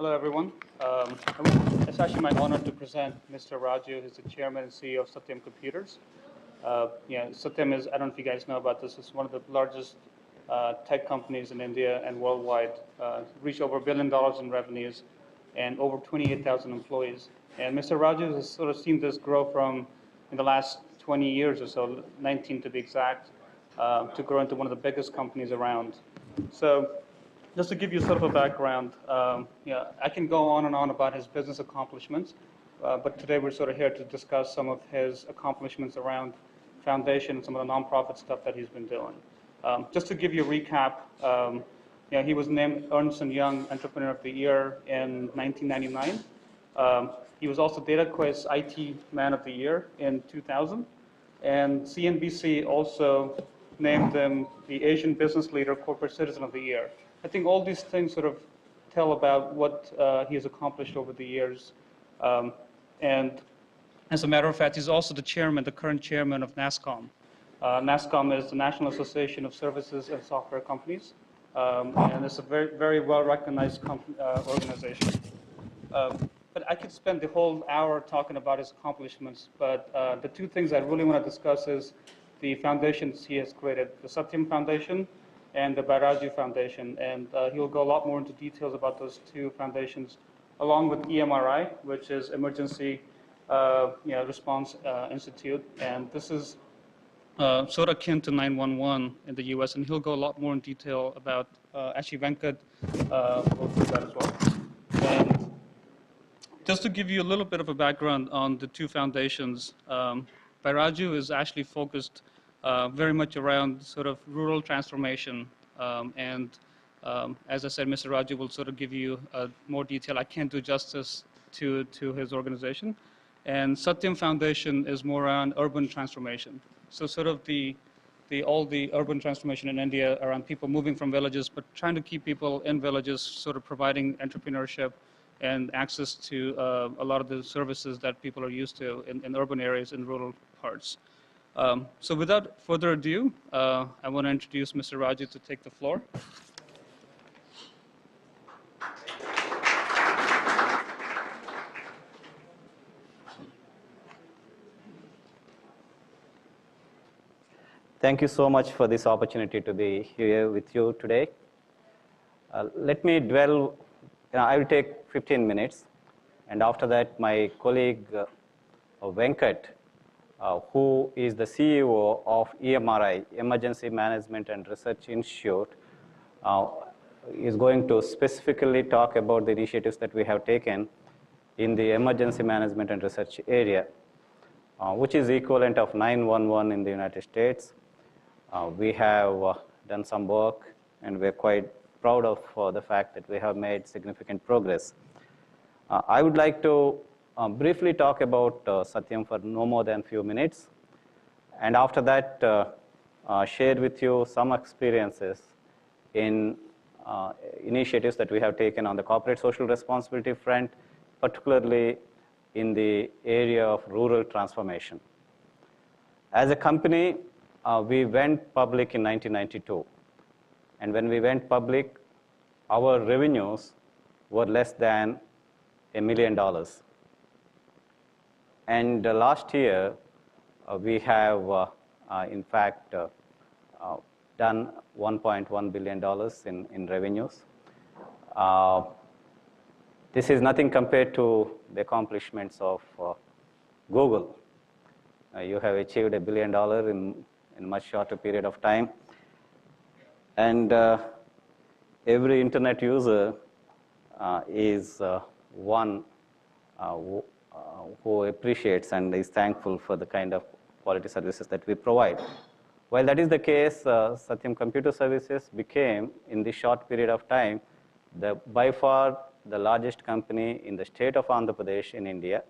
Hello, everyone. It's actually my honor to present Mr. Raju, who's the chairman and CEO of Satyam Computers. Satyam is, I don't know if you guys know about this, it's one of the largest tech companies in India and worldwide, reached over $1 billion in revenues and over 28,000 employees. And Mr. Raju has sort of seen this grow from, in the last 20 years or so, 19 to be exact, to grow into one of the biggest companies around. So just to give you sort of a background, I can go on and on about his business accomplishments, but today we're sort of here to discuss some of his accomplishments around foundation and some of the nonprofit stuff that he's been doing. Just to give you a recap, he was named Ernst & Young Entrepreneur of the Year in 1999. He was also DataQuest IT Man of the Year in 2000, and CNBC also named him the Asian Business Leader Corporate Citizen of the Year. I think all these things sort of tell about what he has accomplished over the years. And as a matter of fact, he's also the current chairman of NASSCOM. NASSCOM is the National Association of Services and Software Companies, and it's a very, very well-recognized organization. But I could spend the whole hour talking about his accomplishments, but the two things I really want to discuss is the foundations he has created, the Satyam Foundation and the Byrraju Foundation, and he'll go a lot more into details about those two foundations, along with EMRI, which is Emergency Response Institute, and this is sort of akin to 911 in the U.S., and he'll go a lot more in detail about, actually Venkat will do that as well. And just to give you a little bit of a background on the two foundations, Byrraju is actually focused very much around sort of rural transformation. As I said, Mr. Raju will sort of give you more detail. I can't do justice to his organization. And Satyam Foundation is more around urban transformation. So sort of all the urban transformation in India around people moving from villages, but trying to keep people in villages, sort of providing entrepreneurship and access to a lot of the services that people are used to in urban areas and rural parts. So without further ado, I want to introduce Mr. Raju to take the floor. Thank you so much for this opportunity to be here with you today. Let me dwell, I will take 15 minutes, and after that my colleague Venkat, who is the CEO of EMRI, Emergency Management and Research Institute, is going to specifically talk about the initiatives that we have taken in the emergency management and research area, which is equivalent of 911 in the United States. We have done some work, and we're quite proud of the fact that we have made significant progress. I would like to briefly talk about Satyam for no more than a few minutes, and after that share with you some experiences in initiatives that we have taken on the corporate social responsibility front, particularly in the area of rural transformation. As a company, we went public in 1992, and when we went public, our revenues were less than $1 million. And last year, we have, in fact, done $1.1 billion in revenues. This is nothing compared to the accomplishments of Google. You have achieved $1 billion in a much shorter period of time. And every internet user is one who appreciates and is thankful for the kind of quality services that we provide. While that is the case, Satyam Computer Services became, in this short period of time, by far the largest company in the state of Andhra Pradesh in India.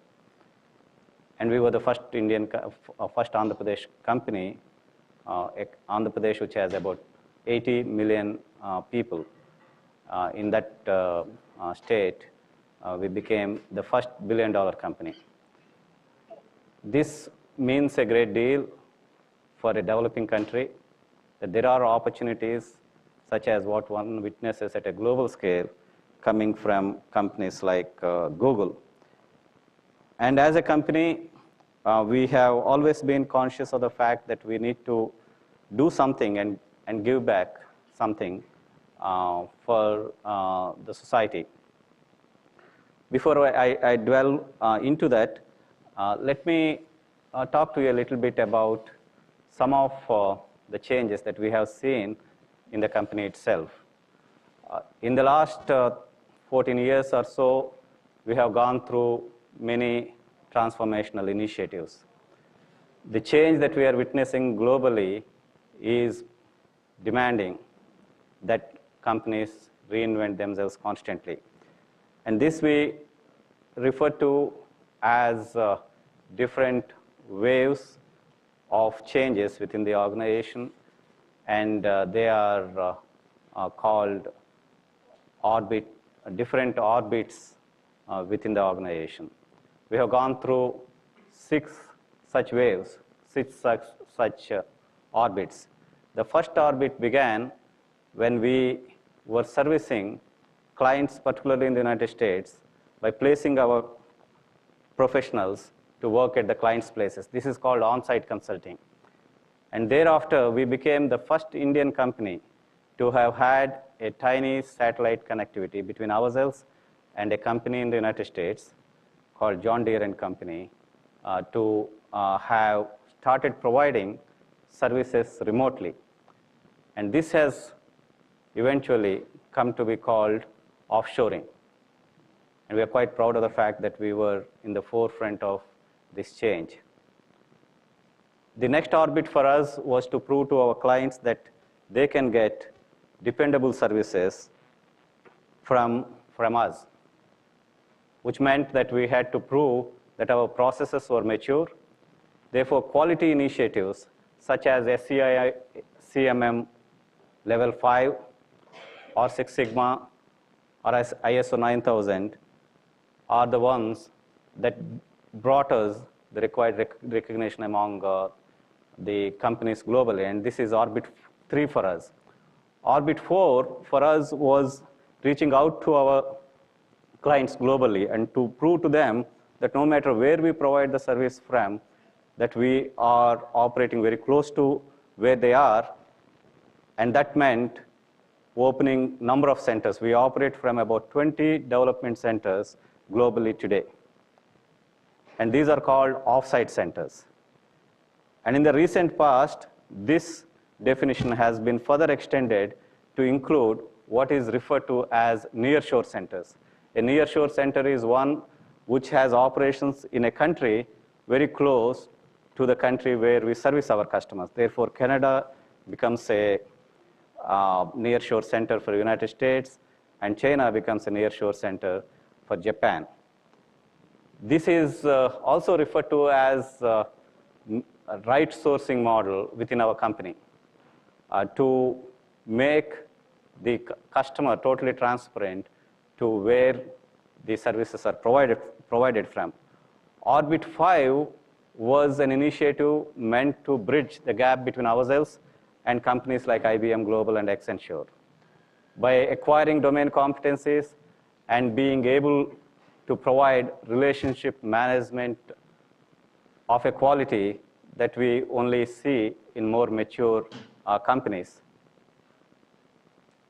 And we were the first Andhra Pradesh company, Andhra Pradesh, which has about 80 million people. In that state, we became the first billion-dollar company. This means a great deal for a developing country, that there are opportunities such as what one witnesses at a global scale coming from companies like Google. And as a company, we have always been conscious of the fact that we need to do something and give back something for the society. Before I dwell into that, let me talk to you a little bit about some of the changes that we have seen in the company itself. In the last 14 years or so, we have gone through many transformational initiatives. The change that we are witnessing globally is demanding that companies reinvent themselves constantly. And this we refer to as different waves of changes within the organization, and they are called different orbits within the organization. We have gone through 6 such waves, 6 such orbits. The first orbit began when we were servicing clients, particularly in the United States, by placing our professionals to work at the client's places. This is called on-site consulting. And thereafter, we became the first Indian company to have had a tiny satellite connectivity between ourselves and a company in the United States called John Deere and Company to have started providing services remotely. And this has eventually come to be called offshoring. And we are quite proud of the fact that we were in the forefront of this change. The next orbit for us was to prove to our clients that they can get dependable services from us, which meant that we had to prove that our processes were mature. Therefore, quality initiatives such as SCI, CMM Level 5 or Six Sigma or ISO 9000 are the ones that brought us the required recognition among the companies globally, and this is Orbit 3 for us. Orbit 4 for us was reaching out to our clients globally and to prove to them that no matter where we provide the service from, that we are operating very close to where they are, and that meant opening number of centers. We operate from about 20 development centers globally today. And these are called off-site centers. And in the recent past, this definition has been further extended to include what is referred to as nearshore centers. A nearshore center is one which has operations in a country very close to the country where we service our customers. Therefore, Canada becomes a nearshore center for the United States, and China becomes a nearshore center for Japan. This is also referred to as a right sourcing model within our company to make the customer totally transparent to where the services are provided from. Orbit 5 was an initiative meant to bridge the gap between ourselves and companies like IBM Global and Accenture. By acquiring domain competencies and being able to provide relationship management of a quality that we only see in more mature companies.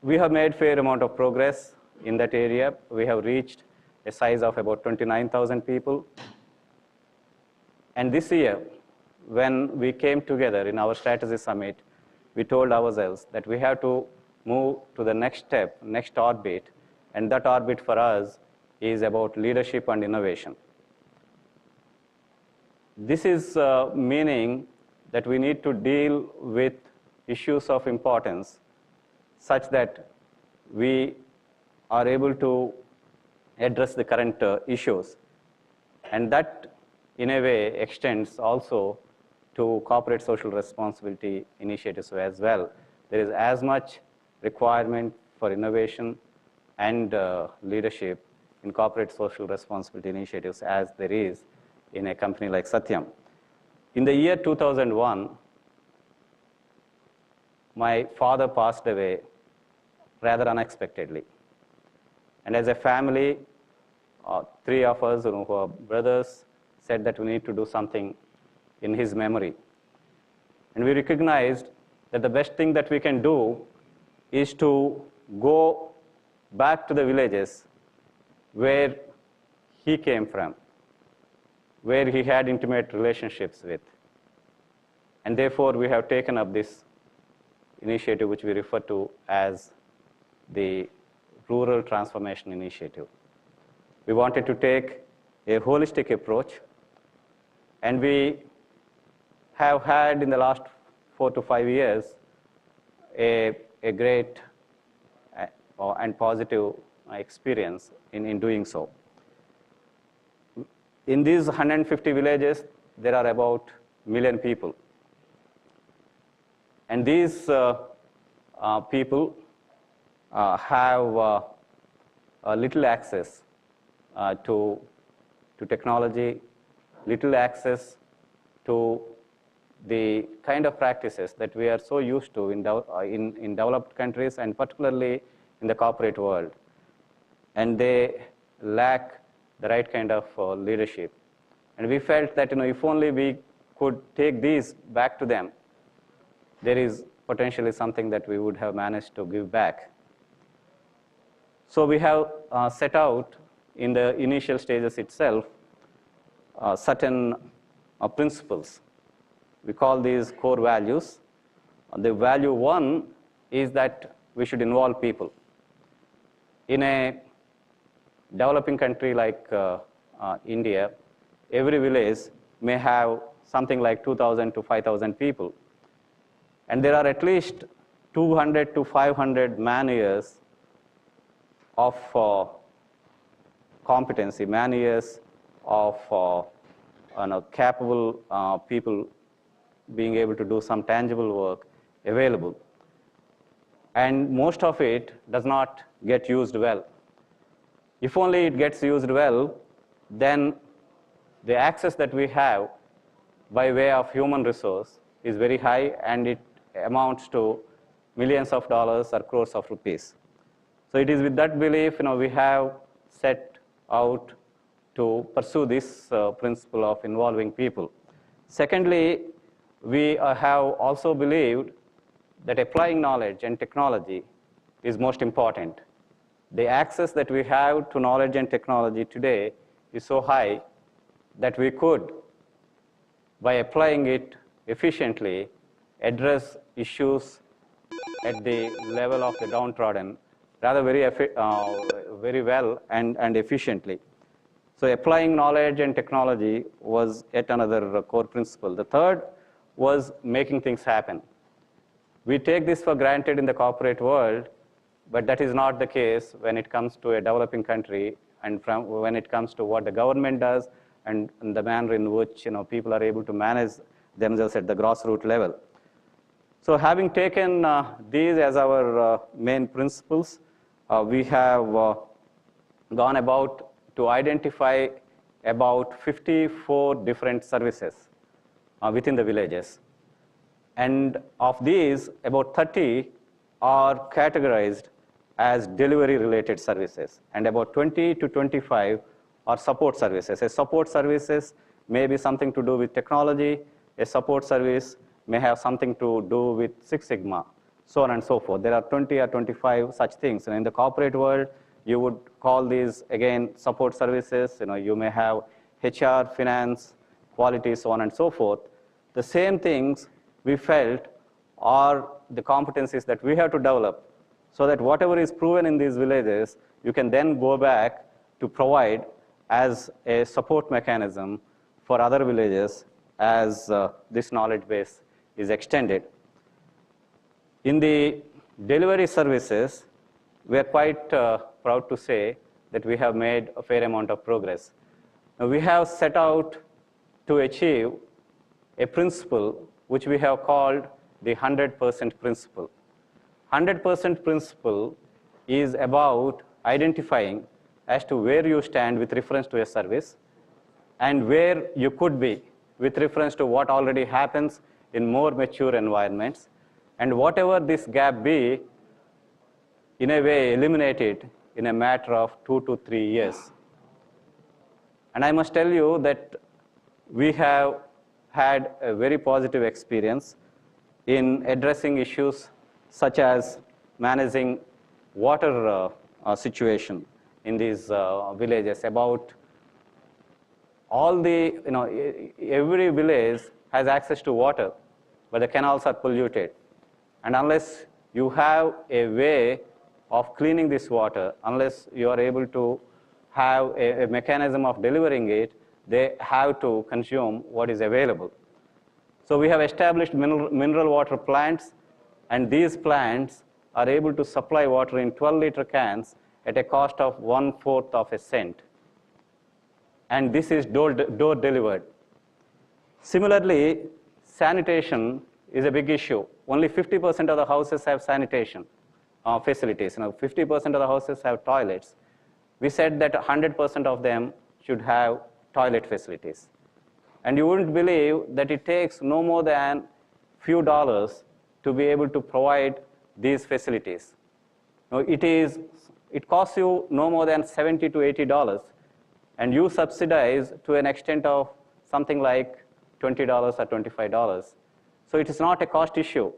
We have made fair amount of progress in that area. We have reached a size of about 29,000 people. And this year, when we came together in our strategy summit, we told ourselves that we have to move to the next step, next orbit, and that orbit for us is about leadership and innovation. This is meaning that we need to deal with issues of importance such that we are able to address the current issues. And that, in a way, extends also to corporate social responsibility initiatives as well. There is as much requirement for innovation and leadership in corporate social responsibility initiatives as there is in a company like Satyam. In the year 2001, my father passed away rather unexpectedly. And as a family, three of us who are brothers said that we need to do something in his memory. And we recognized that the best thing that we can do is to go back to the villages where he came from, where he had intimate relationships with. And therefore, we have taken up this initiative, which we refer to as the Rural Transformation Initiative. We wanted to take a holistic approach, and we have had in the last 4 to 5 years a great and positive experience in doing so. In these 150 villages, there are about 1 million people. And these people have little access to technology, little access to the kind of practices that we are so used to in developed countries, and particularly in the corporate world. And they lack the right kind of leadership. And we felt that if only we could take these back to them, there is potentially something that we would have managed to give back. So we have set out in the initial stages itself certain principles. We call these core values. The value 1 is that we should involve people. In a developing country like India, every village may have something like 2,000 to 5,000 people. And there are at least 200 to 500 man-years of competency, man-years of capable people being able to do some tangible work available. And most of it does not get used well. If only it gets used well, then the access that we have by way of human resource is very high, and it amounts to millions of dollars or crores of rupees. So it is with that belief we have set out to pursue this principle of involving people. Secondly, we have also believed that applying knowledge and technology is most important. The access that we have to knowledge and technology today is so high that we could, by applying it efficiently, address issues at the level of the downtrodden rather very well and efficiently. So applying knowledge and technology was yet another core principle. The third was making things happen. We take this for granted in the corporate world, but that is not the case when it comes to a developing country and when it comes to what the government does and the manner in which people are able to manage themselves at the grassroots level. So having taken these as our main principles, we have gone about to identify about 54 different services within the villages. And of these, about 30 are categorized as delivery-related services, and about 20 to 25 are support services. A support services may be something to do with technology. A support service may have something to do with Six Sigma, so on and so forth. There are 20 or 25 such things. And in the corporate world, you would call these, again, support services. You may have HR, finance, quality, so on and so forth. The same things we felt are the competencies that we have to develop so that whatever is proven in these villages, you can then go back to provide as a support mechanism for other villages as this knowledge base is extended. In the delivery services, we are quite proud to say that we have made a fair amount of progress. Now, we have set out to achieve a principle which we have called the 100% principle. 100% principle is about identifying as to where you stand with reference to a service and where you could be with reference to what already happens in more mature environments, and whatever this gap be, in a way eliminate it in a matter of 2 to 3 years. And I must tell you that we have had a very positive experience in addressing issues such as managing water situation in these villages. About all the, every village has access to water, but the canals are polluted. And unless you have a way of cleaning this water, unless you are able to have a mechanism of delivering it, they have to consume what is available. So we have established mineral water plants, and these plants are able to supply water in 12-liter cans at a cost of 1/4 of a cent. And this is door delivered. Similarly, sanitation is a big issue. Only 50% of the houses have sanitation facilities. 50% of the houses have toilets. We said that 100% of them should have toilet facilities. And you wouldn't believe that it takes no more than few dollars to be able to provide these facilities. It costs you no more than $70 to $80, and you subsidize to an extent of something like $20 or $25. So it is not a cost issue.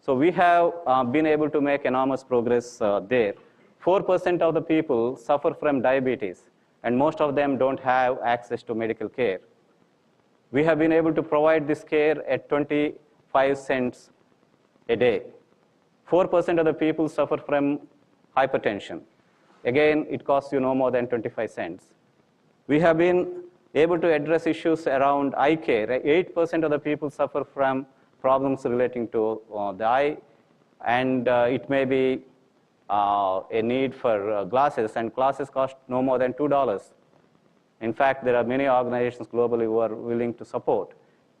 So we have been able to make enormous progress there. 4% of the people suffer from diabetes, and most of them don't have access to medical care. We have been able to provide this care at 25 cents a day. 4% of the people suffer from hypertension. Again, it costs you no more than 25 cents. We have been able to address issues around eye care. 8% of the people suffer from problems relating to the eye, and it may be a need for glasses, and glasses cost no more than $2. In fact, there are many organizations globally who are willing to support.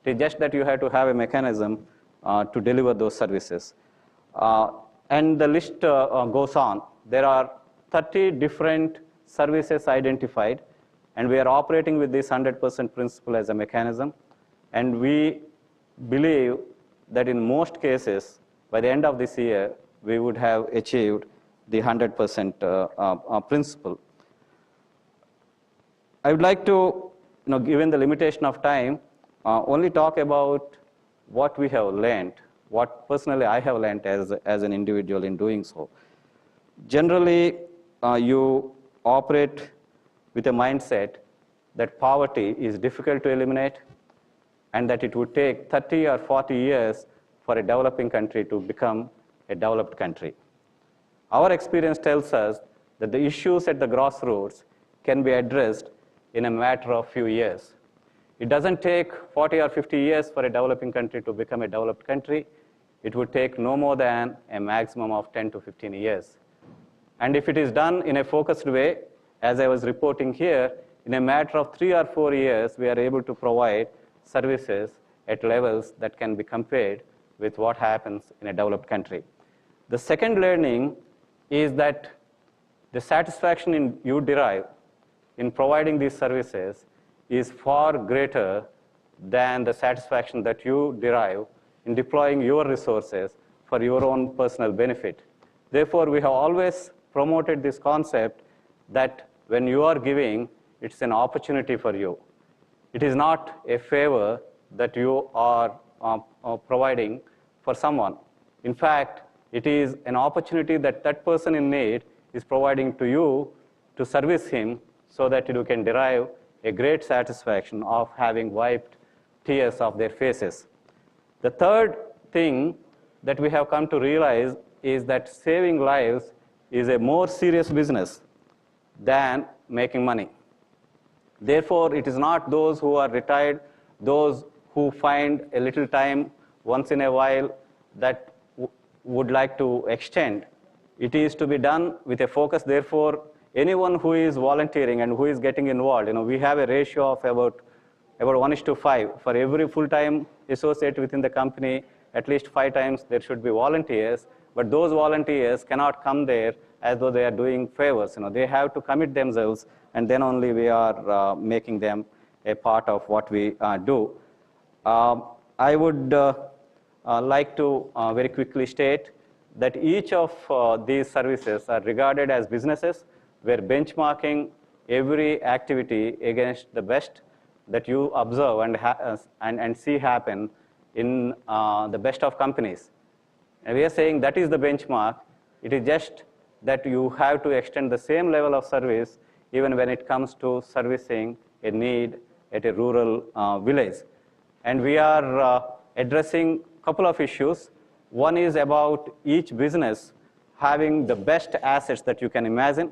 It is just that you have to have a mechanism to deliver those services. And the list goes on. There are 30 different services identified, and we are operating with this 100% principle as a mechanism. And we believe that in most cases, by the end of this year, we would have achieved the 100% principle. I would like to, given the limitation of time, only talk about what we have learned, what personally I have learned as an individual in doing so. Generally, you operate with a mindset that poverty is difficult to eliminate, and that it would take 30 or 40 years for a developing country to become a developed country. Our experience tells us that the issues at the grassroots can be addressed in a matter of few years. It doesn't take 40 or 50 years for a developing country to become a developed country. It would take no more than a maximum of 10 to 15 years. And if it is done in a focused way, as I was reporting here, in a matter of 3 or 4 years, we are able to provide services at levels that can be compared with what happens in a developed country. The second learning is that the satisfaction you derive in providing these services is far greater than the satisfaction that you derive in deploying your resources for your own personal benefit. Therefore, we have always promoted this concept that when you are giving, it's an opportunity for you. It is not a favor that you are providing for someone. In fact, it is an opportunity that that person in need is providing to you to service him, so that you can derive a great satisfaction of having wiped tears off their faces. The third thing that we have come to realize is that saving lives is a more serious business than making money. Therefore, it is not those who are retired, those who find a little time once in a while that would like to extend. It is to be done with a focus. Therefore, anyone who is volunteering and who is getting involved, we have a ratio of about 1:5. For every full-time associate within the company, at least 5 times there should be volunteers. But those volunteers cannot come there as though they are doing favors. They have to commit themselves, and then only we are making them a part of what we do. I would like to very quickly state that each of these services are regarded as businesses, where benchmarking every activity against the best that you observe and see happen in the best of companies. And we are saying that is the benchmark. It is just that you have to extend the same level of service even when it comes to servicing a need at a rural village. And we are addressing a couple of issues. One is about each business having the best assets that you can imagine,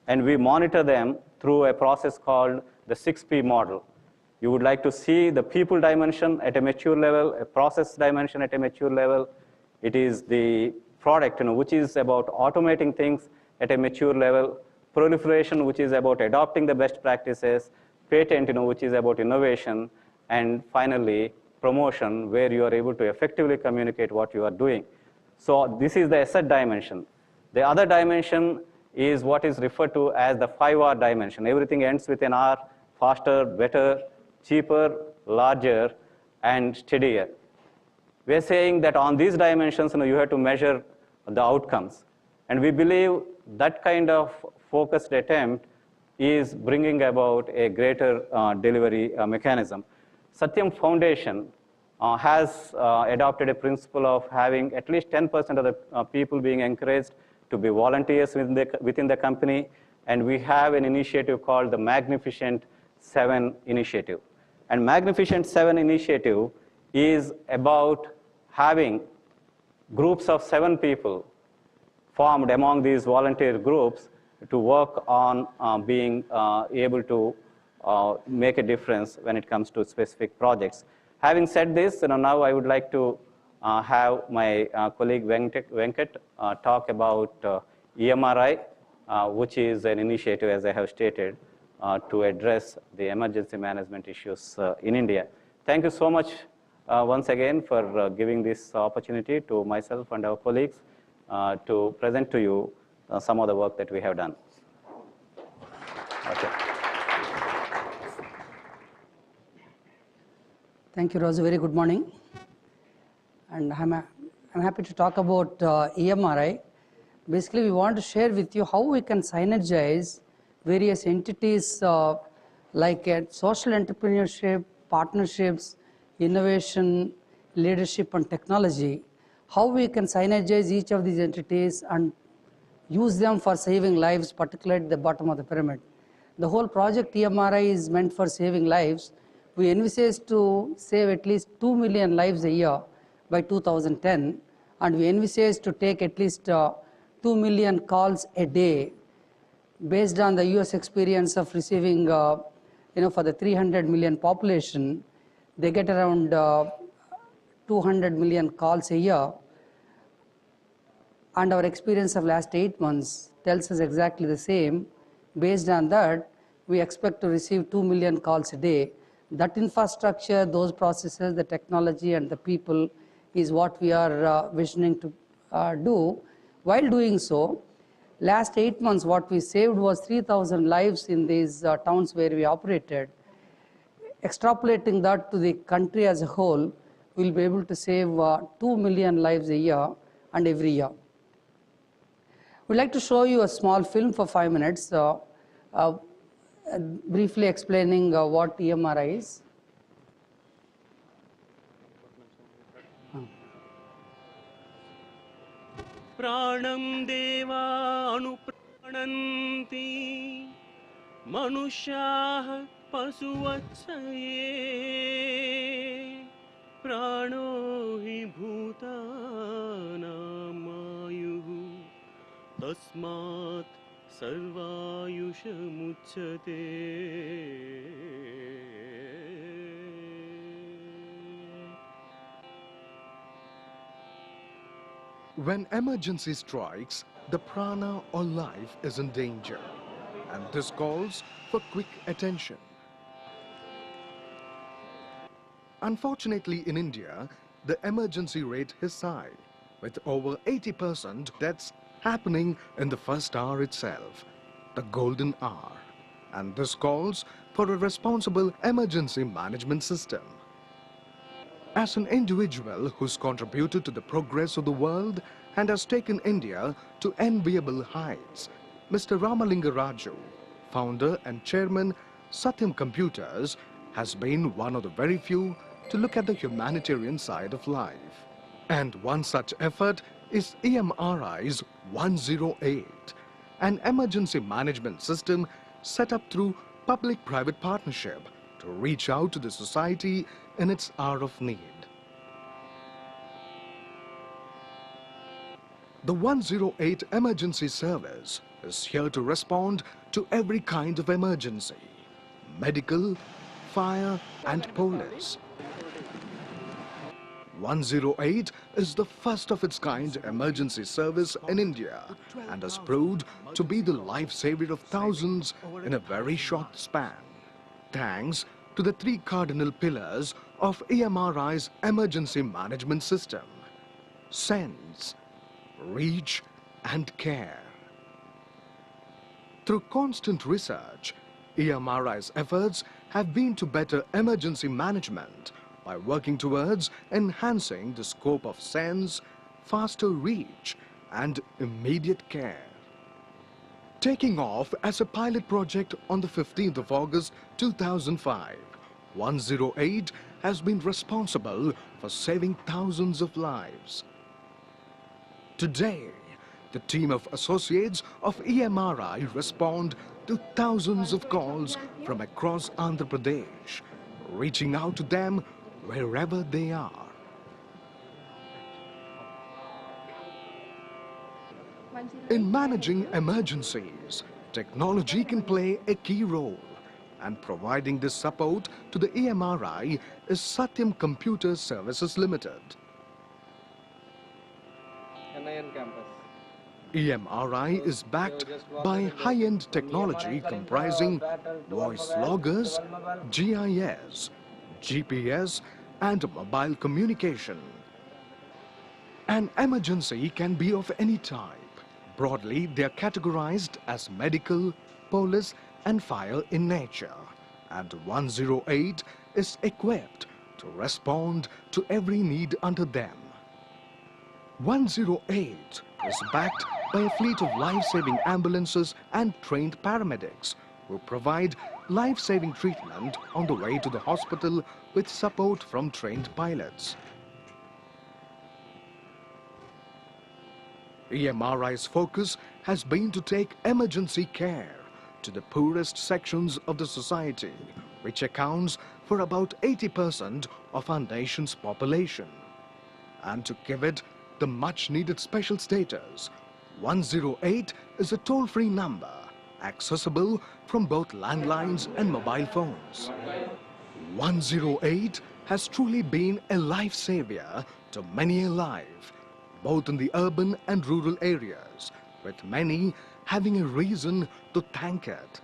and we monitor them through a process called the 6P model. You would like to see the people dimension at a mature level, a process dimension at a mature level. It is the product, which is about automating things at a mature level, proliferation, which is about adopting the best practices, patent, which is about innovation, and finally, promotion, where you are able to effectively communicate what you are doing. So this is the asset dimension. The other dimension is what is referred to as the 5R dimension. Everything ends with an R: faster, better, cheaper, larger, and steadier. We're saying that on these dimensions, you have to measure the outcomes. And we believe that kind of focused attempt is bringing about a greater delivery mechanism. Satyam Foundation has adopted a principle of having at least 10% of the people being encouraged to be volunteers within the company. And we have an initiative called the Magnificent 7 Initiative. And Magnificent 7 Initiative is about having groups of 7 people formed among these volunteer groups to work on being able to make a difference when it comes to specific projects. Having said this, now I would like to have my colleague Venkat talk about EMRI, which is an initiative, as I have stated, to address the emergency management issues in India. Thank you so much once again for giving this opportunity to myself and our colleagues to present to you some of the work that we have done. Okay. Thank you, Raju. Very good morning. And I'm happy to talk about EMRI. Basically, we want to share with you how we can synergize various entities like social entrepreneurship, partnerships, innovation, leadership, and technology, how we can synergize each of these entities and use them for saving lives, particularly at the bottom of the pyramid. The whole project EMRI is meant for saving lives. We envisage to save at least 2 million lives a year by 2010, and we envisage to take at least 2 million calls a day based on the US experience of receiving, for the 300 million population, they get around 200 million calls a year. And our experience of last 8 months tells us exactly the same. Based on that, we expect to receive 2 million calls a day. That infrastructure, those processes, the technology, and the people is what we are visioning to do. While doing so, last 8 months, what we saved was 3,000 lives in these towns where we operated. Extrapolating that to the country as a whole, we'll be able to save 2 million lives a year and every year. We'd like to show you a small film for 5 minutes, briefly explaining what EMRI is. Pranam deva anuprananti manushyaah pasuvachsaye prano hi bhutanam ayuh tasmat sarvayushamuchyate. When emergency strikes, the prana or life is in danger, and this calls for quick attention. Unfortunately, in India, the emergency rate is high, with over 80% deaths happening in the first hour itself, the golden hour. And this calls for a responsible emergency management system. As an individual who's contributed to the progress of the world and has taken India to enviable heights, Mr. Ramalinga Raju, founder and chairman, Satyam Computers, has been one of the very few to look at the humanitarian side of life. And one such effort is EMRI's 108, an emergency management system set up through public-private partnership to reach out to the society in its hour of need. The 108 emergency service is here to respond to every kind of emergency: medical, fire and police. 108 is the first of its kind emergency service in India and has proved to be the lifesaver of thousands in a very short span, thanks to the three cardinal pillars of EMRI's emergency management system: sense, reach and care. Through constant research, EMRI's efforts have been to better emergency management by working towards enhancing the scope of sense, faster reach and immediate care. Taking off as a pilot project on the 15th of August 2005, 108 has been responsible for saving thousands of lives. Today, the team of associates of EMRI respond to thousands of calls from across Andhra Pradesh, reaching out to them wherever they are. In managing emergencies, technology can play a key role, and providing this support to the EMRI is Satyam Computer Services Limited. EMRI is backed by high-end technology comprising voice loggers, GIS, GPS and mobile communication. An emergency can be of any type. Broadly, they are categorized as medical, police and fire in nature, and 108 is equipped to respond to every need under them. 108 is backed by a fleet of life-saving ambulances and trained paramedics who provide life-saving treatment on the way to the hospital with support from trained pilots. EMRI's focus has been to take emergency care to the poorest sections of the society, which accounts for about 80% of our nation's population, and to give it the much-needed special status. 108 is a toll-free number accessible from both landlines and mobile phones. 108 has truly been a lifesaver to many a life, both in the urban and rural areas, with many having a reason to thank it.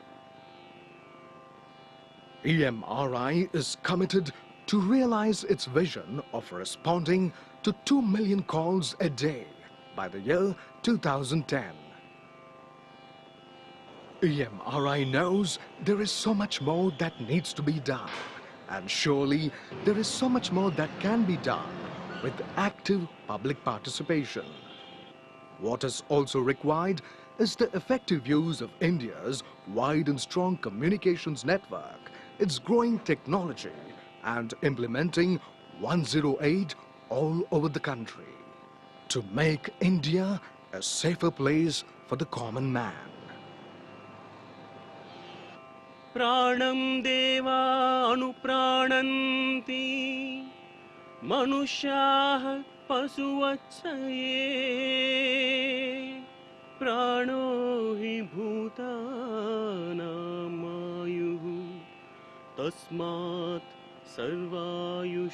EMRI is committed to realize its vision of responding to 2 million calls a day by the year 2010. EMRI knows there is so much more that needs to be done, and surely there is so much more that can be done with active public participation. What is also required is the effective use of India's wide and strong communications network, its growing technology, and implementing 108 all over the country to make India a safer place for the common man. प्राणं देवा अनुप्राणन्ति मनुष्याः पशुवत्सये प्राणो हि भूतानामायुः तस्मात् सर्वायुषमुच्यते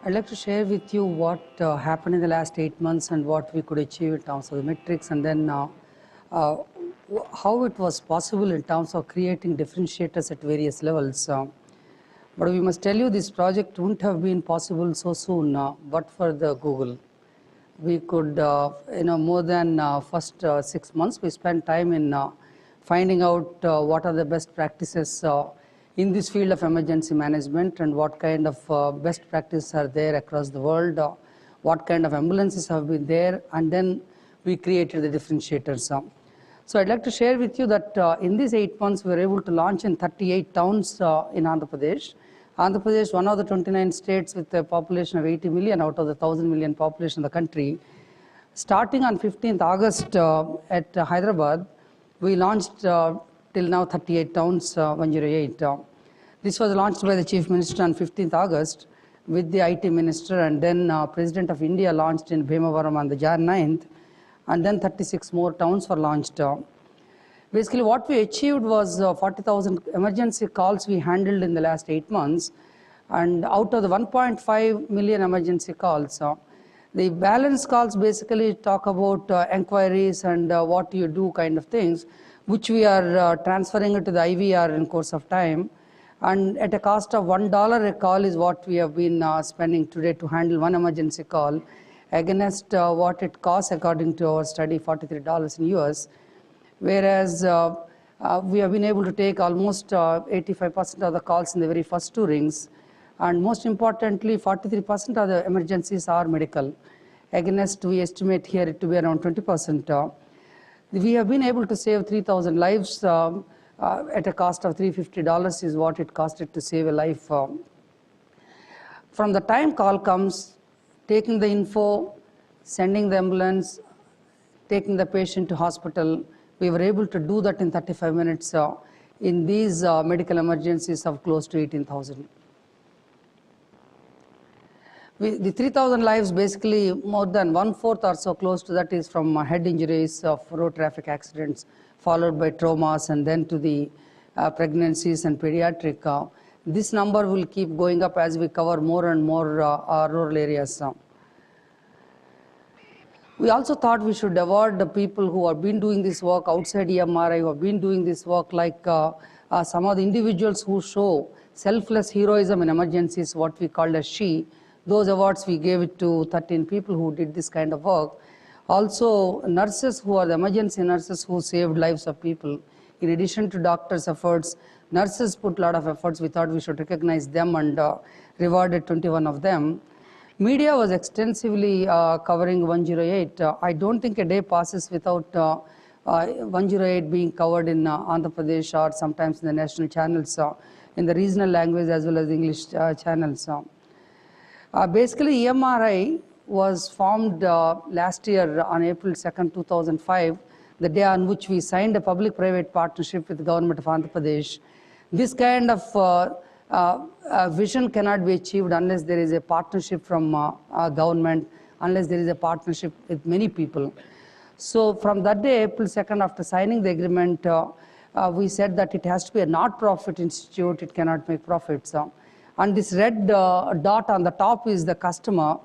I'd like to share with you what happened in the last 8 months and what we could achieve in terms of the metrics, and then how it was possible in terms of creating differentiators at various levels. But we must tell you, this project wouldn't have been possible so soon but for the Google. We could, more than first 6 months, we spent time in finding out what are the best practices in this field of emergency management and what kind of best practices are there across the world, what kind of ambulances have been there, and then we created the differentiators. So I'd like to share with you that in these 8 months, we were able to launch in 38 towns in Andhra Pradesh. Andhra Pradesh, one of the 29 states with a population of 80 million out of the 1,000 million population of the country. Starting on 15th August at Hyderabad, we launched till now 38 towns, 108. This was launched by the Chief Minister on 15th August with the IT Minister, and then President of India launched in Bhimavaram on the Jan 9th, and then 36 more towns were launched. Basically, what we achieved was 40,000 emergency calls we handled in the last 8 months, and out of the 1.5 million emergency calls, the balance calls basically talk about enquiries and what you do kind of things, which we are transferring it to the IVR in course of time. And at a cost of $1 a call is what we have been spending today to handle one emergency call, against what it costs according to our study, $43 in US. Whereas we have been able to take almost 85% of the calls in the very first 2 rings. And most importantly, 43% of the emergencies are medical. Against, we estimate here it to be around 20%. We have been able to save 3,000 lives at a cost of $350 is what it costed to save a life. From the time call comes, taking the info, sending the ambulance, taking the patient to hospital, we were able to do that in 35 minutes in these medical emergencies of close to 18,000. The 3,000 lives, basically more than 1/4 or so close to that is from head injuries of road traffic accidents, followed by traumas, and then to the pregnancies and pediatric. This number will keep going up as we cover more and more rural areas. We also thought we should award the people who have been doing this work outside EMRI, who have been doing this work, like some of the individuals who show selfless heroism in emergencies, what we called as SHE. Those awards we gave it to 13 people who did this kind of work. Also, nurses who are the emergency nurses who saved lives of people. In addition to doctors' efforts, nurses put a lot of efforts. We thought we should recognize them and rewarded 21 of them. Media was extensively covering 108. I don't think a day passes without 108 being covered in Andhra Pradesh or sometimes in the national channels, in the regional language as well as English channels. Basically, EMRI was formed last year on April 2nd, 2005, the day on which we signed a public-private partnership with the government of Andhra Pradesh. This kind of vision cannot be achieved unless there is a partnership from government, unless there is a partnership with many people. So from that day, April 2nd, after signing the agreement, we said that it has to be a not-profit institute, it cannot make profits. And this red dot on the top is the customer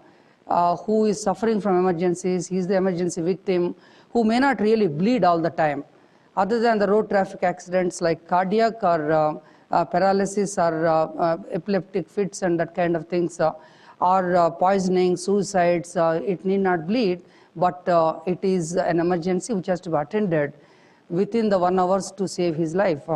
who is suffering from emergencies. He is the emergency victim who may not really bleed all the time. Other than the road traffic accidents like cardiac or paralysis or epileptic fits and that kind of things, or poisoning, suicides, it need not bleed, but it is an emergency which has to be attended within the 1 hour to save his life.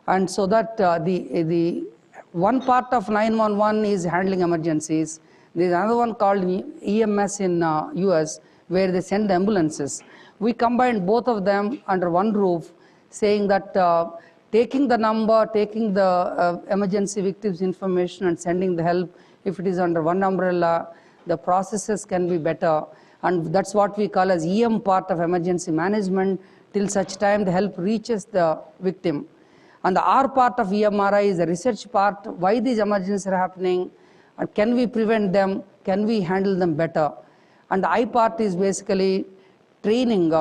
And so that the one part of 911 is handling emergencies. There is another one called EMS in US where they send the ambulances. We combined both of them under one roof, saying that taking the number, taking the emergency victims information and sending the help, if it is under one umbrella, the processes can be better. And that's what we call as EM part of emergency management till such time the help reaches the victim. And the R part of EMRI is the research part, why these emergencies are happening, and can we prevent them, can we handle them better. And the I part is basically training,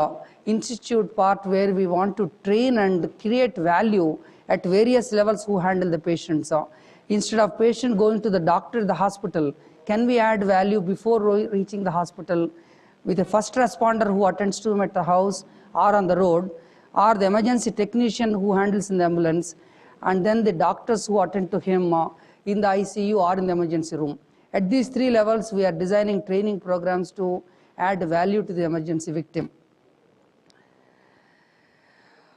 institute part where we want to train and create value at various levels who handle the patients. Instead of patient going to the doctor, the hospital, can we add value before reaching the hospital with a first responder who attends to him at the house or on the road, or the emergency technician who handles in the ambulance, and then the doctors who attend to him in the ICU or in the emergency room. At these 3 levels, we are designing training programs to add value to the emergency victim.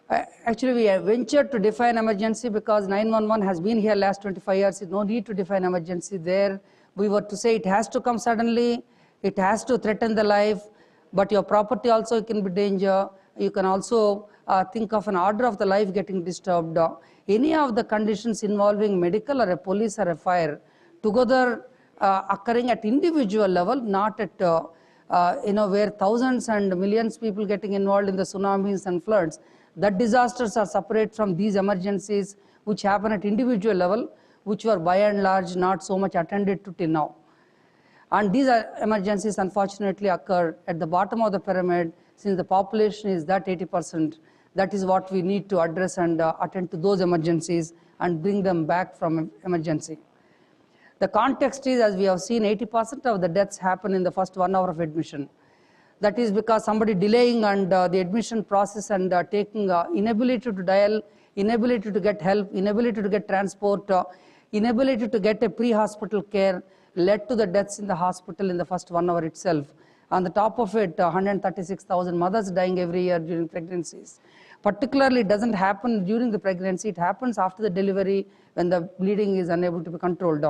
Actually, we have ventured to define emergency because 911 has been here last 25 years. No need to define emergency there. We were to say it has to come suddenly, it has to threaten the life, but your property also can be danger. You can also think of an order of the life getting disturbed. Any of the conditions involving medical or a police or a fire, together occurring at individual level, not at where thousands and millions people getting involved in the tsunamis and floods. That disasters are separate from these emergencies which happen at individual level, which were by and large not so much attended to till now. And these emergencies unfortunately occur at the bottom of the pyramid. Since the population is that 80%, that is what we need to address and attend to those emergencies and bring them back from emergency. The context is, as we have seen, 80% of the deaths happen in the first 1 hour of admission. That is because somebody delaying and the admission process and taking inability to dial, inability to get help, inability to get transport, inability to get a pre-hospital care led to the deaths in the hospital in the first 1 hour itself. On the top of it, 136,000 mothers dying every year during pregnancies. Particularly, it doesn't happen during the pregnancy, it happens after the delivery when the bleeding is unable to be controlled.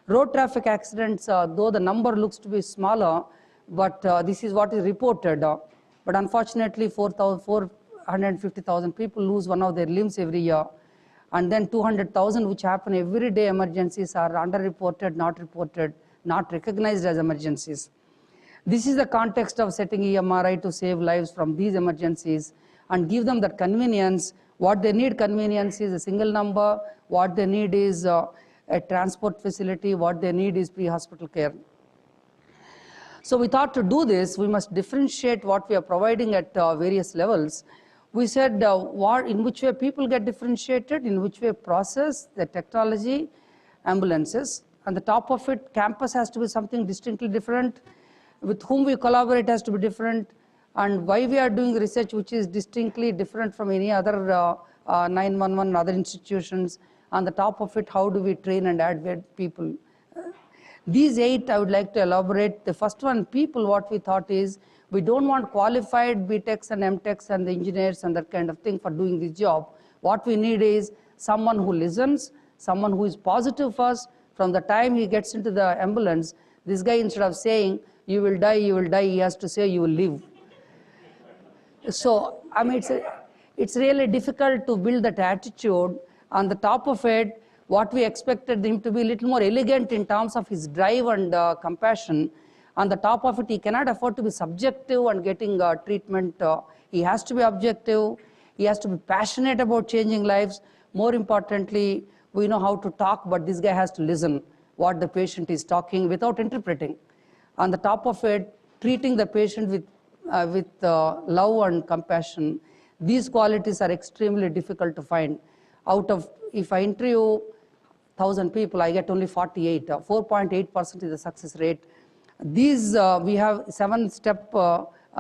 Road traffic accidents, though the number looks to be smaller, but this is what is reported. But unfortunately, 450,000 people lose one of their limbs every year. And then 200,000 which happen every day emergencies are underreported, not reported, not recognized as emergencies. This is the context of setting EMRI to save lives from these emergencies and give them that convenience. What they need convenience is a single number. What they need is a transport facility. What they need is pre-hospital care. So we thought to do this, we must differentiate what we are providing at various levels. We said in which way people get differentiated, in which way process, the technology, ambulances. On the top of it, campus has to be something distinctly different. With whom we collaborate has to be different. And why we are doing research which is distinctly different from any other 911 and other institutions. On the top of it, how do we train and add people. These 8 I would like to elaborate. The first one, people, what we thought is, we don't want qualified BTechs and MTechs and the engineers and that kind of thing for doing this job. What we need is someone who listens, someone who is positive first. From the time he gets into the ambulance, this guy, instead of saying, you will die, he has to say, you will live. So, I mean, it's really difficult to build that attitude. On the top of it, what we expected him to be a little more elegant in terms of his drive and compassion. On the top of it, he cannot afford to be subjective and getting treatment. He has to be objective. He has to be passionate about changing lives. More importantly, we know how to talk, but this guy has to listen what the patient is talking without interpreting. On the top of it, treating the patient with love and compassion. These qualities are extremely difficult to find. Out of, if I interview 1,000 people, I get only 48. 4.8% is the success rate. These, we have 7-step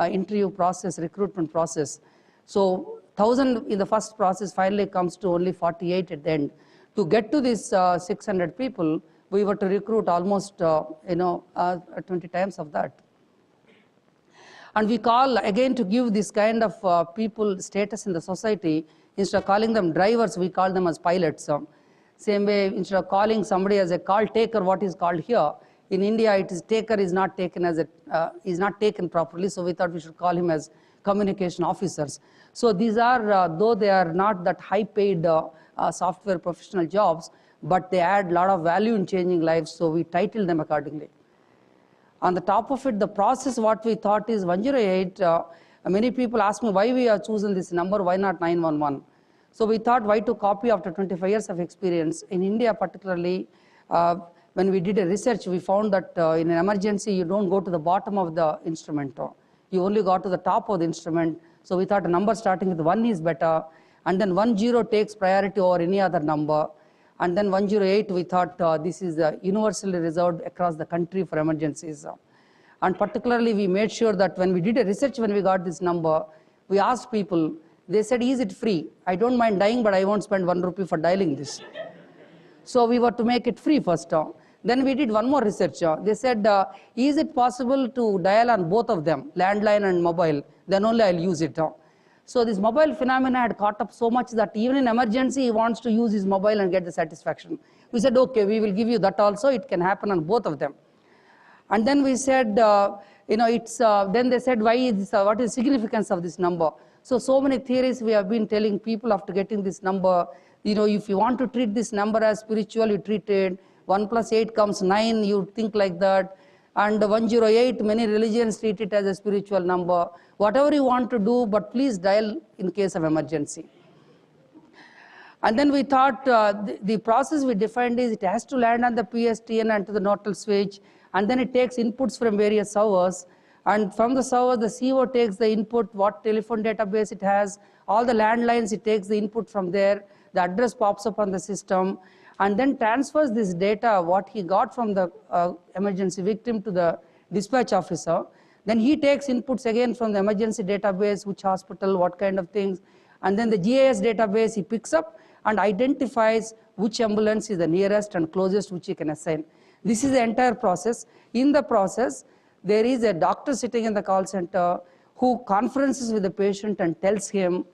interview process, recruitment process. So 1,000 in the first process finally comes to only 48 at the end. To get to this 600 people, we were to recruit almost 20 times of that. And we call, again, to give this kind of people status in the society, instead of calling them drivers, we call them as pilots. Same way, instead of calling somebody as a call taker, what is called here, in India, it is taker is not taken as is not taken properly, so we thought we should call him as communication officers. So these are, though they are not that high-paid software professional jobs, but they add a lot of value in changing lives, so we titled them accordingly. On the top of it, the process, what we thought is 108. Many people ask me why we have chosen this number, why not 911? So we thought, why to copy after 25 years of experience? In India particularly, when we did a research, we found that in an emergency, you don't go to the bottom of the instrument. You only go to the top of the instrument. So we thought a number starting with 1 is better. And then 10 takes priority over any other number. And then 108, we thought this is universally reserved across the country for emergencies. And particularly, we made sure that when we did a research, when we got this number, we asked people, they said, is it free? I don't mind dying, but I won't spend 1 rupee for dialing this. So we were to make it free first. Then we did one more research. They said, is it possible to dial on both of them, landline and mobile? Then only I'll use it. So this mobile phenomena had caught up so much that even in emergency, he wants to use his mobile and get the satisfaction. We said, okay, we will give you that also. It can happen on both of them. And then we said, then they said, why is this, what is the significance of this number? So many theories we have been telling people after getting this number. If you want to treat this number as spiritual, you treat it. 1 plus 8 comes 9, you think like that. And 108, many religions treat it as a spiritual number. Whatever you want to do, but please dial in case of emergency. And then we thought the process we defined is it has to land on the PSTN and to the nodal switch, and then it takes inputs from various servers. And from the server, the CO takes the input, what telephone database it has, all the landlines, it takes the input from there, the address pops up on the system, and then transfers this data, what he got from the emergency victim to the dispatch officer. Then he takes inputs again from the emergency database, which hospital, what kind of things, and then the GIS database he picks up and identifies which ambulance is the nearest and closest which he can assign. This is the entire process. In the process, there is a doctor sitting in the call center who conferences with the patient and tells him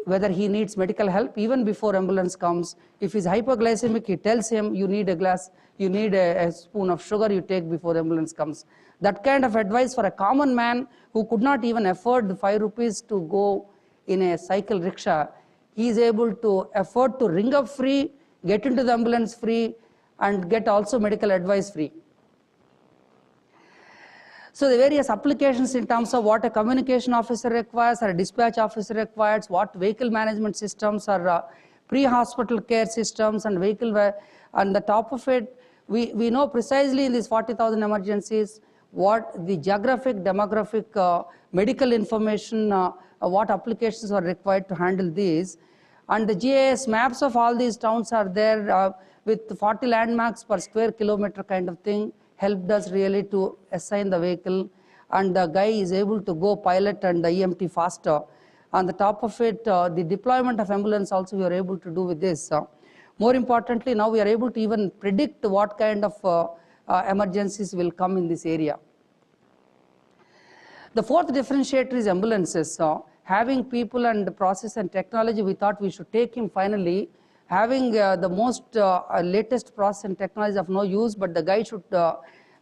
whether he needs medical help even before ambulance comes. If he's hypoglycemic, he tells him you need a spoon of sugar you take before the ambulance comes. That kind of advice for a common man who could not even afford the 5 rupees to go in a cycle rickshaw, he is able to afford to ring up free, get into the ambulance free, and get also medical advice free. So the various applications in terms of what a communication officer requires or a dispatch officer requires, what vehicle management systems or pre-hospital care systems and on the top of it, we know precisely in these 40,000 emergencies what the geographic, demographic, medical information, what applications are required to handle these. And the GIS maps of all these towns are there with 40 landmarks per square kilometer kind of thing, helped us really to assign the vehicle, and the guy is able to go pilot and the EMT faster. On the top of it, the deployment of ambulance also we are able to do with this. More importantly, now we are able to even predict what kind of emergencies will come in this area. The fourth differentiator is ambulances. Having people and process and technology, we thought we should take him finally. Having the most latest process and technology of no use, but the guy should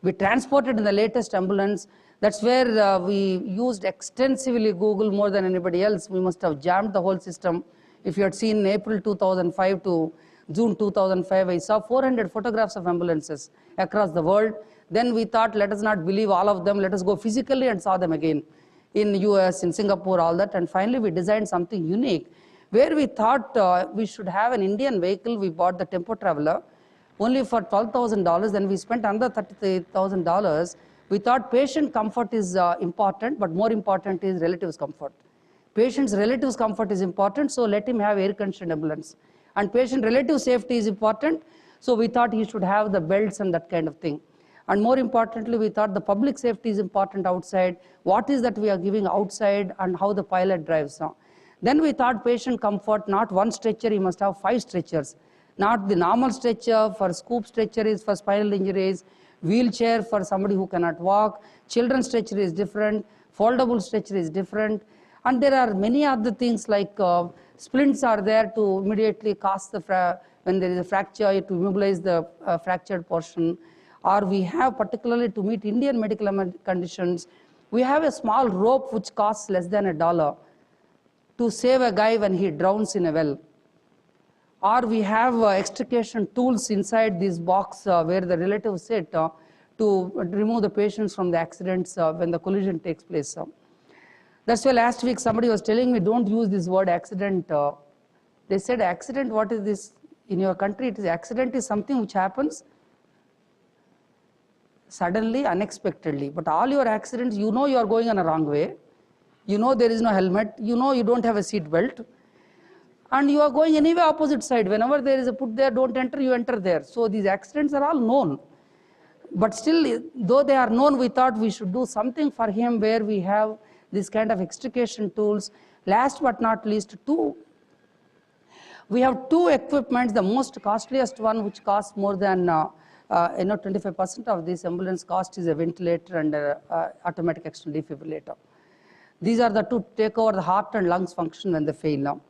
be transported in the latest ambulance. That's where we used extensively Google more than anybody else. We must have jammed the whole system. If you had seen April 2005 to June 2005, I saw 400 photographs of ambulances across the world. Then we thought, let us not believe all of them, let us go physically and saw them again in US, in Singapore, all that. And finally, we designed something unique, where we thought we should have an Indian vehicle. We bought the Tempo Traveler only for $12,000. Then we spent under $33,000. We thought patient comfort is important, but more important is relatives' comfort. Patient's relatives' comfort is important, so let him have air-conditioned ambulance. And patient relative safety is important, so we thought he should have the belts and that kind of thing. And more importantly, we thought the public safety is important outside. What is that we are giving outside and how the pilot drives now. Then we thought patient comfort, not one stretcher, he must have 5 stretchers. Not the normal stretcher, for scoop stretcher is for spinal injuries, wheelchair for somebody who cannot walk, children's stretcher is different, foldable stretcher is different. And there are many other things like splints are there to immediately cast when there is a fracture, to immobilize the fractured portion. Or we have, particularly to meet Indian medical conditions, we have a small rope which costs less than $1 to save a guy when he drowns in a well. Or we have extrication tools inside this box where the relatives sit to remove the patients from the accidents when the collision takes place. That's why last week somebody was telling me, don't use this word accident. They said, accident, what is this? In your country, it is accident is something which happens suddenly, unexpectedly. But all your accidents, you know you are going on a wrong way. You know there is no helmet. You know you don't have a seat belt. And you are going anyway opposite side. Whenever there is a put there, don't enter, you enter there. So these accidents are all known. But still, though they are known, we thought we should do something for him where we have this kind of extrication tools. Last but not least, we have 2 equipments. The most costliest one, which costs more than 25% of this ambulance cost, is a ventilator and automatic external defibrillator. These are the two take over the heart and lungs function when they fail now.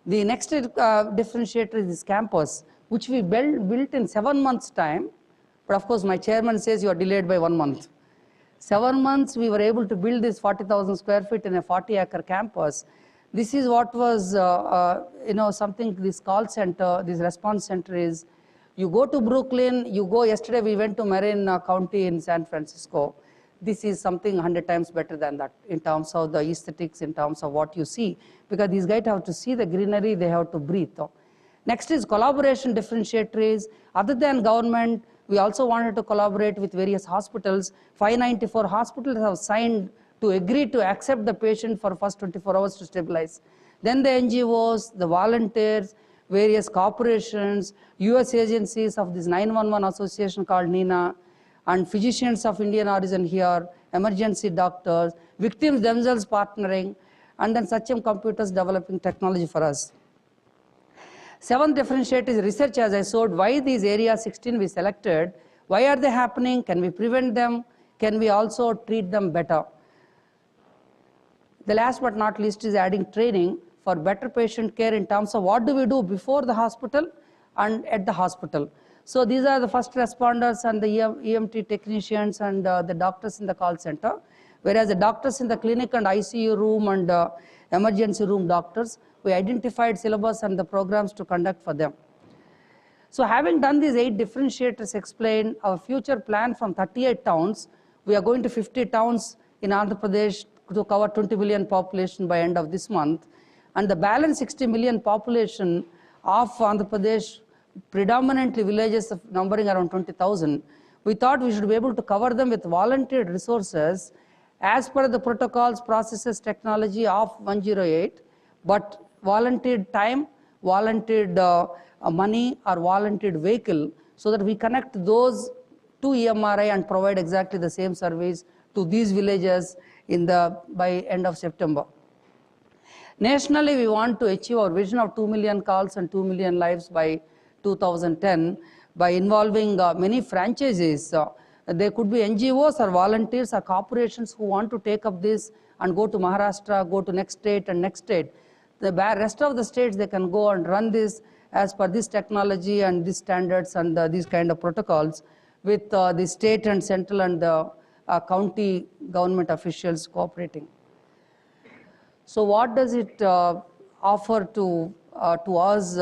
The next differentiator is this campus, which we built in 7 months' time. But of course, my chairman says you are delayed by 1 month. 7 months, we were able to build this 40,000 square feet in a 40-acre campus. This is what was, something this call center, this response center is. You go to Brooklyn, yesterday we went to Marin County in San Francisco. This is something 100 times better than that in terms of the aesthetics, in terms of what you see, because these guys have to see the greenery, they have to breathe. Next is collaboration differentiators. Other than government, we also wanted to collaborate with various hospitals. 594 hospitals have signed to agree to accept the patient for first 24 hours to stabilize. Then the NGOs, the volunteers, various corporations, US agencies of this 911 association called NINA, and physicians of Indian origin here, emergency doctors, victims themselves partnering, and then Satyam computers developing technology for us. 7th differentiator is research, as I showed. Why these areas 16 we selected? Why are they happening? Can we prevent them? Can we also treat them better? The last but not least is adding training for better patient care in terms of what do we do before the hospital and at the hospital. So these are the first responders and the EMT technicians and the doctors in the call center, whereas the doctors in the clinic and ICU room and emergency room doctors, we identified syllabus and the programs to conduct for them. So having done these 8 differentiators explain our future plan from 38 towns, we are going to 50 towns in Andhra Pradesh to cover 20 million population by end of this month. And the balance 60 million population of Andhra Pradesh, predominantly villages of numbering around 20,000, we thought we should be able to cover them with volunteered resources as per the protocols, processes, technology of 108, but volunteered time, volunteered money or volunteered vehicle, so that we connect those to EMRI and provide exactly the same service to these villages by end of September. Nationally, we want to achieve our vision of 2 million calls and 2 million lives by 2010 by involving many franchises. There could be NGOs or volunteers or corporations who want to take up this and go to Maharashtra, go to next state and next state. The rest of the states, they can go and run this as per this technology and these standards and these kind of protocols with the state and central and the county government officials cooperating. So what does it offer to us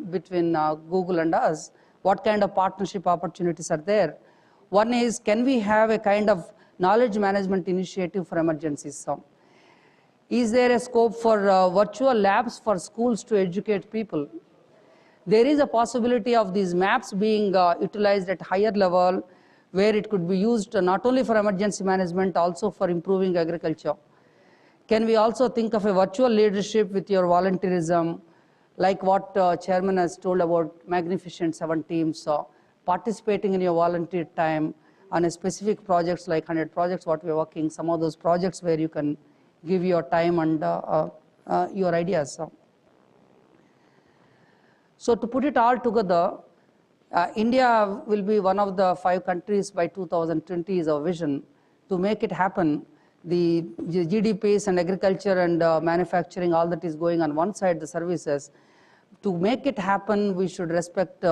between Google and us? What kind of partnership opportunities are there? One is, can we have a kind of knowledge management initiative for emergencies? So, is there a scope for virtual labs for schools to educate people? There is a possibility of these maps being utilized at higher level, where it could be used not only for emergency management, also for improving agriculture. Can we also think of a virtual leadership with your volunteerism, like what Chairman has told about Magnificent 7 teams, participating in your volunteer time on a specific projects like 100 projects, what we're working, some of those projects where you can give your time and your ideas. So to put it all together, India will be one of the 5 countries by 2020 is our vision. To make it happen, the GDPs and agriculture and manufacturing, all that is going on one side, the services. To make it happen, we should respect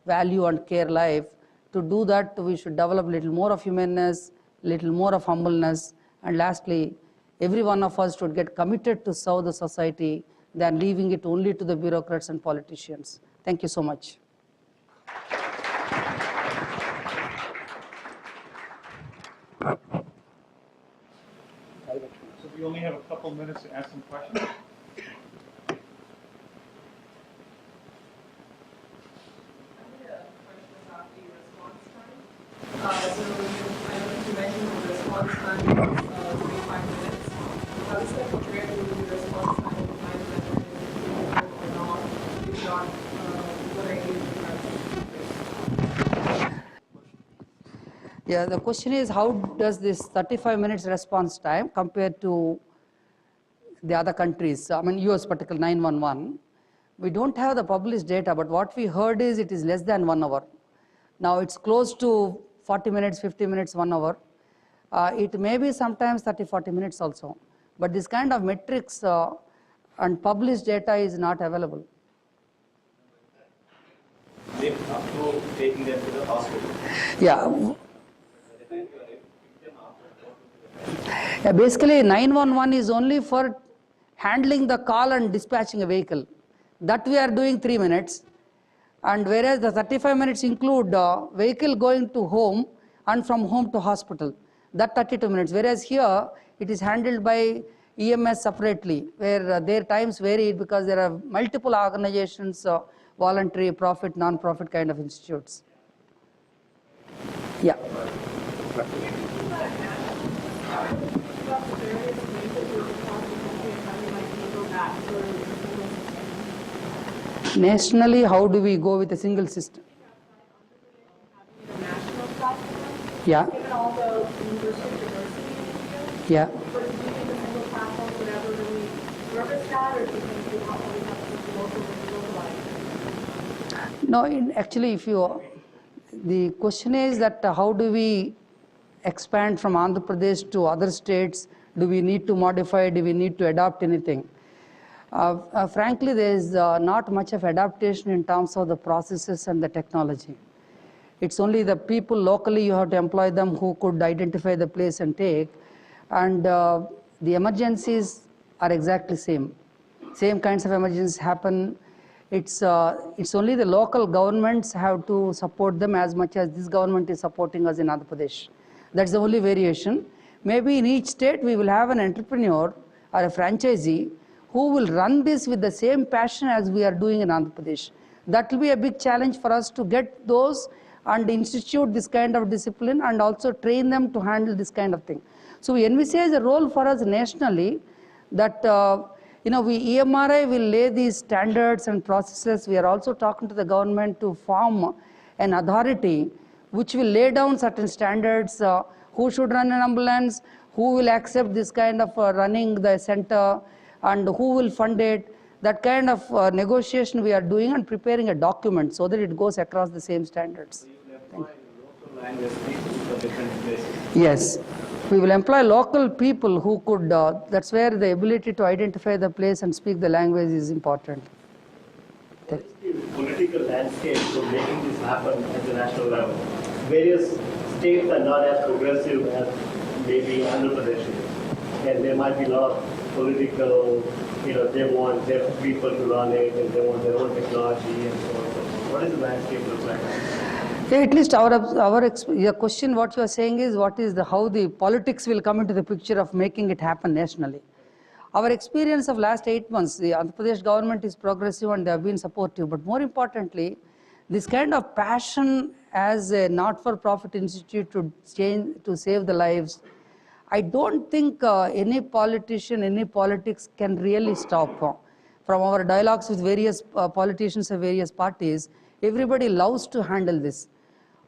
value and care life. To do that, we should develop a little more of humanness, little more of humbleness, and lastly, every one of us should get committed to serve the society than leaving it only to the bureaucrats and politicians. Thank you so much. So we only have a couple minutes to ask some questions. So I wanted to mention the response time is 25 minutes. How is that compared to the response time of 9 minutes or not? If not, what are you Yeah, the question is, how does this 35 minutes response time compare to the other countries? I mean, US particular 911. We don't have the published data, but what we heard is it is less than 1 hour. Now it's close to 40 minutes, 50 minutes, 1 hour. It may be sometimes 30, 40 minutes also. but this kind of metrics and published data is not available. Up to taking them to the hospital. Yeah. Basically, 911 is only for handling the call and dispatching a vehicle. That we are doing 3 minutes. And whereas the 35 minutes include vehicle going to home and from home to hospital. That 32 minutes. Whereas here, it is handled by EMS separately, where their times vary because there are multiple organizations, voluntary, profit, non-profit kind of institutes. Yeah. Nationally, how do we go with a single system? National platform, Yeah. given all the university diversity, Yeah. but do you think a single platform would ever really service that, or do you think we have to localize? No, actually, the question is that how do we expand from Andhra Pradesh to other states? Do we need to modify? Do we need to adopt anything? Frankly, there is not much of adaptation in terms of the processes and the technology. It's only the people locally, you have to employ them who could identify the place and take. And the emergencies are exactly same. Same kinds of emergencies happen. It's only the local governments have to support them as much as this government is supporting us in Andhra Pradesh. That's the only variation. Maybe in each state we will have an entrepreneur or a franchisee who will run this with the same passion as we are doing in Andhra Pradesh. That will be a big challenge for us to get those and institute this kind of discipline and also train them to handle this kind of thing. So we envisage a role for us nationally that we EMRI will lay these standards and processes. We are also talking to the government to form an authority which will lay down certain standards, who should run an ambulance, who will accept this kind of running the center, and who will fund it. That kind of negotiation we are doing and preparing a document so that it goes across the same standards. Yes, we will employ local people who could, that's where the ability to identify the place and speak the language is important. Political landscape for making this happen at the national level. Various states are not as progressive as maybe Andhra Pradesh is. And there might be a lot of political, they want their people to run it and they want their own technology and so on and so forth. What does the landscape look like? Yeah, at least your question, what you are saying is how the politics will come into the picture of making it happen nationally. Our experience of last 8 months, the Andhra Pradesh government is progressive and they have been supportive. But more importantly, this kind of passion as a not-for-profit institute to save the lives, I don't think any politician, any politics can really stop. From our dialogues with various politicians of various parties, everybody loves to handle this.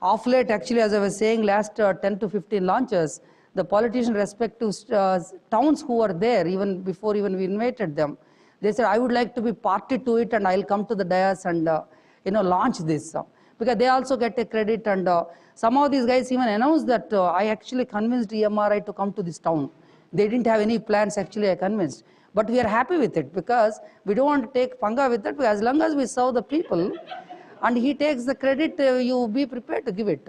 Of late, actually, as I was saying, last 10 to 15 launches, the politicians respective towns who were there, even before we invited them, they said, I would like to be party to it and I'll come to the dais and launch this. Because they also get a credit, and some of these guys even announced that I actually convinced EMRI to come to this town. They didn't have any plans, actually I convinced. But we are happy with it because we don't want to take panga with it, as long as we serve the people and he takes the credit, you be prepared to give it.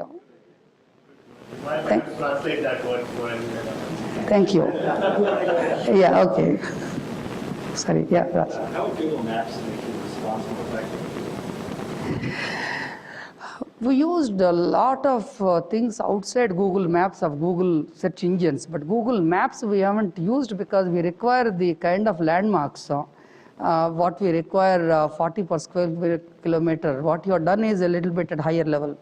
Translate that word for him. Thank you. Yeah, okay. Sorry, yeah. Raj. How would Google Maps make you responsible effectively? We used a lot of things outside Google Maps of Google search engines, but Google Maps we haven't used because we require the kind of landmarks. What we require 40 per square kilometer. What you have done is a little bit at higher level.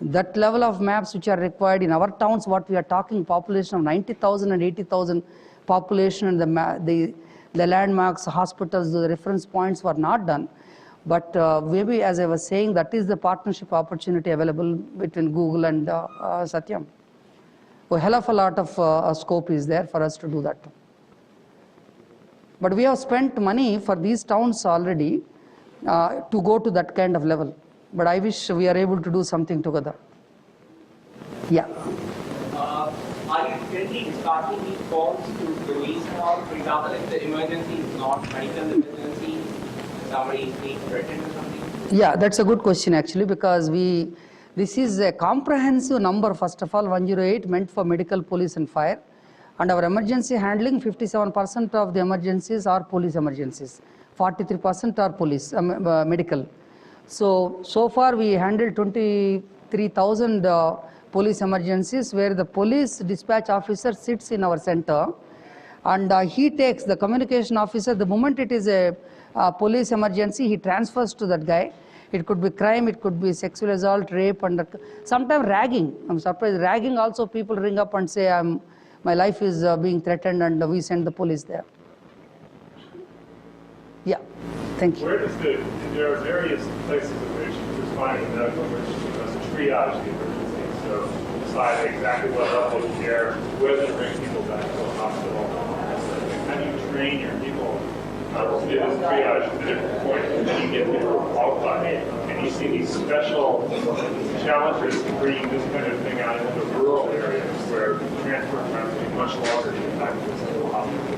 That level of maps which are required in our towns, what we are talking, population of 90,000 and 80,000 population, and the landmarks, hospitals, the reference points were not done. But maybe, as I was saying, that is the partnership opportunity available between Google and Satyam. A hell of a lot of scope is there for us to do that. But we have spent money for these towns already to go to that kind of level. But I wish we are able to do something together. Yeah. Are you immediately dispatching these calls to police and all? For example, if the emergency is not medical emergency, somebody is being threatened or something? Yeah, that's a good question actually, because this is a comprehensive number. First of all, 108 meant for medical, police and fire, and our emergency handling, 57% of the emergencies are police emergencies, 43% are police medical. So far we handled 23,000 police emergencies, where the police dispatch officer sits in our center, and he takes the communication officer. The moment it is a police emergency, he transfers to that guy. It could be crime, it could be sexual assault, rape, and sometimes ragging. I'm surprised, ragging also, people ring up and say, my life is being threatened, and we send the police there. Yeah, thank you. Where does there are various places in which responding to medical emergency must triage the emergency. So decide exactly what level of care, whether to bring people back to a hospital. How do you train your people to do this triage at the different points, and then you get people qualified? And you see these special challenges in bringing this kind of thing out into rural areas where transport times will be much longer to get back to a single hospital.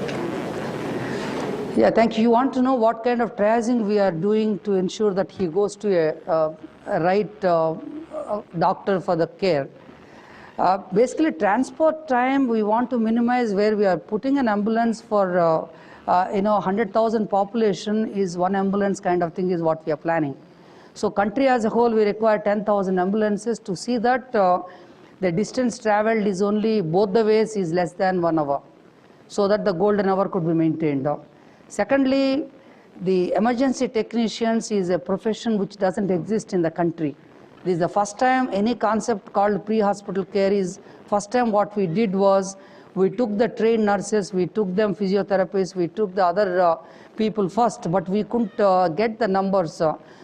Yeah, thank you. You want to know what kind of triaging we are doing to ensure that he goes to a right doctor for the care. Basically, transport time we want to minimize, where we are putting an ambulance for 100,000 population is one ambulance kind of thing is what we are planning. So country as a whole, we require 10,000 ambulances to see that the distance traveled is only both the ways is less than 1 hour, so that the golden hour could be maintained. Secondly, the emergency technicians is a profession which doesn't exist in the country. This is the first time any concept called pre-hospital care is first time. What we did was we took the trained nurses, we took them physiotherapists, we took the other people first, but we couldn't get the numbers.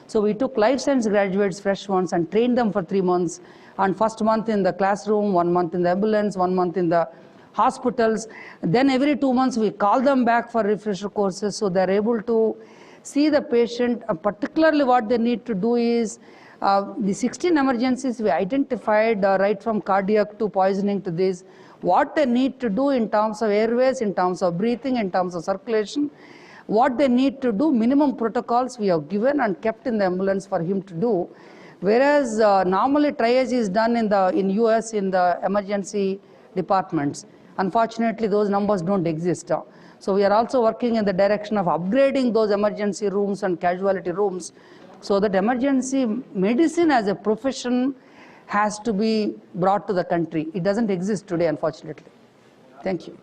So we took life science graduates, fresh ones, and trained them for 3 months. And first month in the classroom, 1 month in the ambulance, 1 month in the hospitals. Then every 2 months we call them back for refresher courses, so they're able to see the patient. Particularly what they need to do is the 16 emergencies we identified, right from cardiac to poisoning to this, what they need to do in terms of airways, in terms of breathing, in terms of circulation, what they need to do, minimum protocols we have given and kept in the ambulance for him to do. Whereas normally triage is done in US in the emergency departments. Unfortunately, those numbers don't exist. So we are also working in the direction of upgrading those emergency rooms and casualty rooms, so that emergency medicine as a profession has to be brought to the country. It doesn't exist today, unfortunately. Thank you.